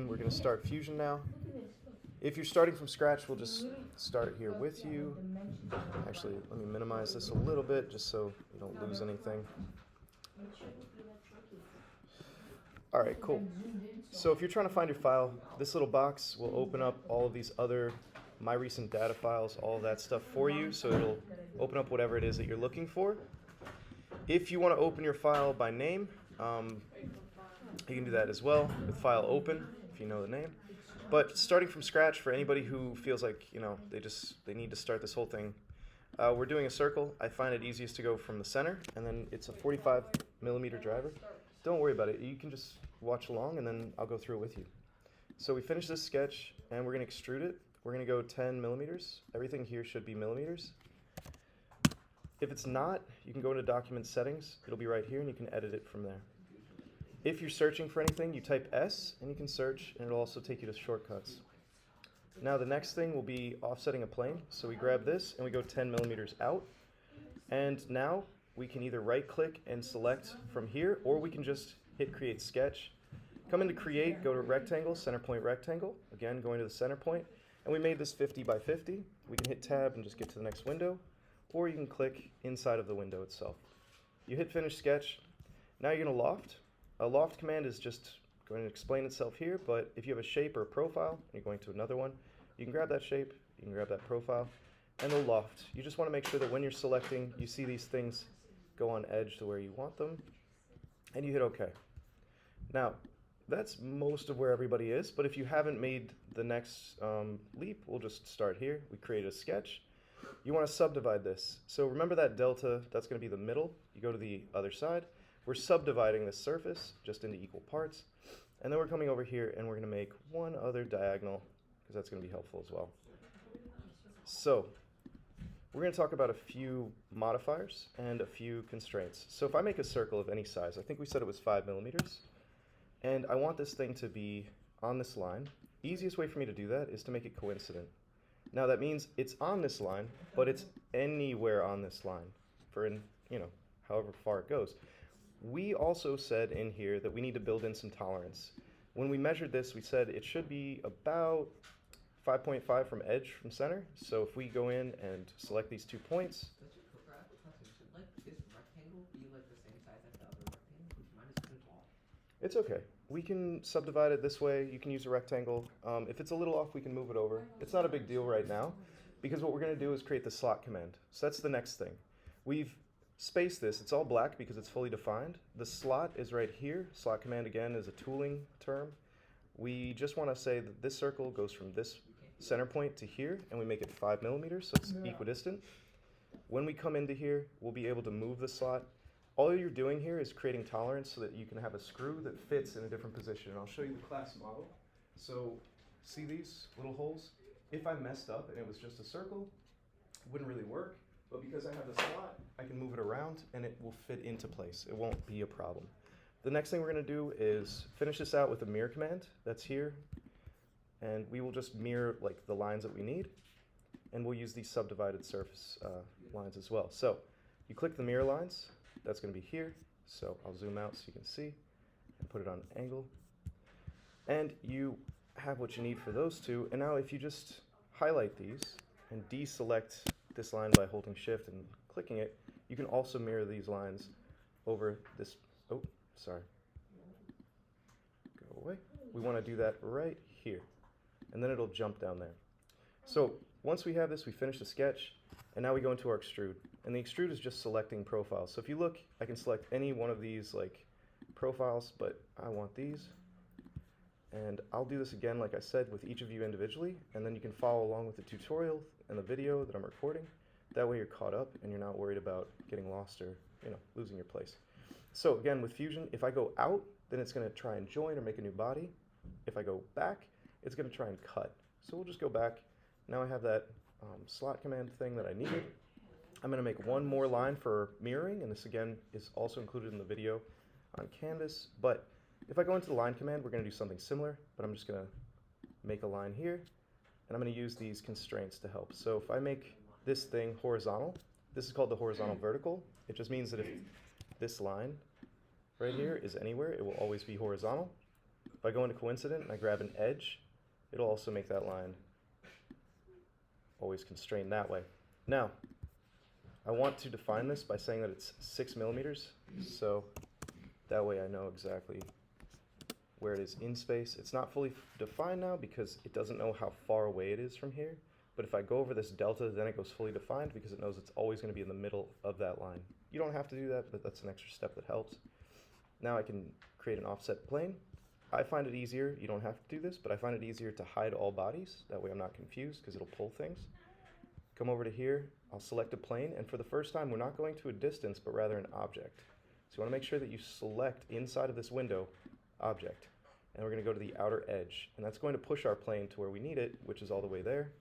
again, we're going to start Fusion now. If you're starting from scratch, we'll just start here with you. Actually, let me minimize this a little bit just so you don't lose anything. All right, cool. So if you're trying to find your file, this little box will open up all of these other my recent data files, all of that stuff for you. So it'll open up whatever it is that you're looking for. If you want to open your file by name, you can do that as well with file open, if you know the name. But starting from scratch, for anybody who feels like they need to start this whole thing, we're doing a circle. I find it easiest to go from the center, and then it's a 45mm driver. Don't worry about it. You can just watch along, and then I'll go through it with you. So we finished this sketch, and we're going to extrude it. We're going to go 10mm. Everything here should be millimeters. If it's not, you can go into document settings. It'll be right here, and you can edit it from there. If you're searching for anything, you type S, and you can search, and it'll also take you to shortcuts. Now the next thing will be offsetting a plane. So we grab this, and we go 10mm out. And now we can either right-click and select from here, or we can just hit Create Sketch. Come into Create, go to Rectangle, Center Point Rectangle. Again, going to the center point. And we made this 50 by 50. We can hit Tab and just get to the next window, or you can click inside of the window itself. You hit Finish Sketch. Now you're going to loft. A loft command is just going to explain itself here, but if you have a shape or a profile, and you're going to another one, you can grab that shape, you can grab that profile, and they'll loft. You just want to make sure that when you're selecting, you see these things go on edge to where you want them, and you hit OK. Now, that's most of where everybody is, but if you haven't made the next leap, we'll just start here. We create a sketch. You want to subdivide this. So remember that delta, that's going to be the middle. You go to the other side. We're subdividing this surface just into equal parts. And then we're coming over here and we're going to make one other diagonal because that's going to be helpful as well. So we're going to talk about a few modifiers and a few constraints. So if I make a circle of any size, I think we said it was 5mm, and I want this thing to be on this line. Easiest way for me to do that is to make it coincident. Now that means it's on this line, but it's anywhere on this line for however far it goes. We also said in here that we need to build in some tolerance. When we measured this, we said it should be about 5.5 from edge from center. So if we go in and select these 2 points. Should this rectangle be the same size as the other rectangle? Mine is too tall. It's okay. We can subdivide it this way. You can use a rectangle. If it's a little off, we can move it over. It's not a big deal right now because what we're going to do is create the slot command. So that's the next thing. We've spaced this. It's all black because it's fully defined. The slot is right here. Slot command, again, is a tooling term. We just want to say that this circle goes from this center point to here, and we make it 5mm, so it's equidistant. When we come into here, we'll be able to move the slot. All you're doing here is creating tolerance so that you can have a screw that fits in a different position. And I'll show you the class model. So see these little holes? If I messed up and it was just a circle, it wouldn't really work. But because I have the slot, I can move it around and it will fit into place. It won't be a problem. The next thing we're going to do is finish this out with a mirror command. That's here. And we will just mirror the lines that we need. And we'll use these subdivided surface lines as well. So you click the mirror lines. That's going to be here. So I'll zoom out so you can see and put it on angle. And you have what you need for those two. And now if you just highlight these and deselect this line by holding shift and clicking it, you can also mirror these lines over this. Oh, sorry. Go away. We want to do that right here. And then it'll jump down there. So once we have this, we finish the sketch. And now we go into our extrude. And the extrude is just selecting profiles. So if you look, I can select any one of these profiles, but I want these. And I'll do this again, like I said, with each of you individually. And then you can follow along with the tutorial and the video that I'm recording. That way you're caught up and you're not worried about getting lost or losing your place. So again, with Fusion, if I go out, then it's going to try and join or make a new body. If I go back, it's going to try and cut. So we'll just go back. Now I have that slot command thing that I needed. I'm going to make one more line for mirroring, and this again is also included in the video on Canvas. But if I go into the line command, we're going to do something similar, but I'm just going to make a line here, and I'm going to use these constraints to help. So if I make this thing horizontal, this is called the horizontal vertical. It just means that if this line right here is anywhere, it will always be horizontal. If I go into coincident and I grab an edge, it'll also make that line always constrained that way. Now, I want to define this by saying that it's 6 millimeters, so that way I know exactly where it is in space. It's not fully defined now because it doesn't know how far away it is from here, but if I go over this delta, then it goes fully defined because it knows it's always going to be in the middle of that line. You don't have to do that, but that's an extra step that helps. Now I can create an offset plane. I find it easier, you don't have to do this, but I find it easier to hide all bodies. That way I'm not confused because it'll pull things. Come over to here, I'll select a plane, and for the first time we're not going to a distance, but rather an object. So you want to make sure that you select inside of this window, object. And we're going to go to the outer edge, and that's going to push our plane to where we need it, which is all the way there.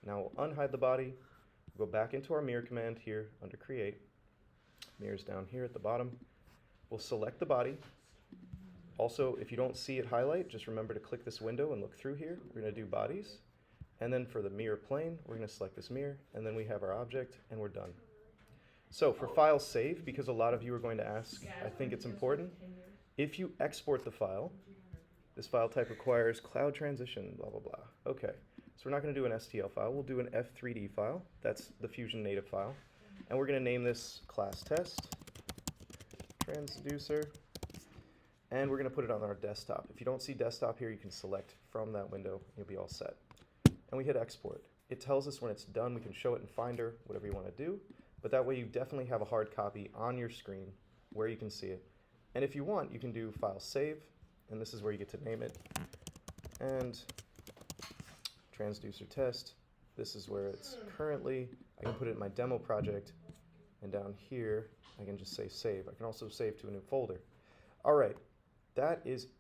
Now we'll unhide the body, we'll go back into our mirror command here under create. Mirror's down here at the bottom. We'll select the body. Also, if you don't see it highlight, just remember to click this window and look through here. We're going to do bodies. And then for the mirror plane, we're going to select this mirror, and then we have our object, and we're done. So for file save, because a lot of you are going to ask, I think it's important, if you export the file, this file type requires cloud transition, blah, blah, blah. Okay, so we're not going to do an STL file. We'll do an F3D file. That's the Fusion native file. And we're going to name this class test, transducer, and we're going to put it on our desktop. If you don't see desktop here, you can select from that window. You'll be all set. And we hit export. It tells us when it's done. We can show it in Finder, whatever you want to do. But that way you definitely have a hard copy on your screen where you can see it. And if you want, you can do file save, and this is where you get to name it. And transducer test. This is where it's currently. I can put it in my demo project, and down here I can just say save. I can also save to a new folder. All right, that is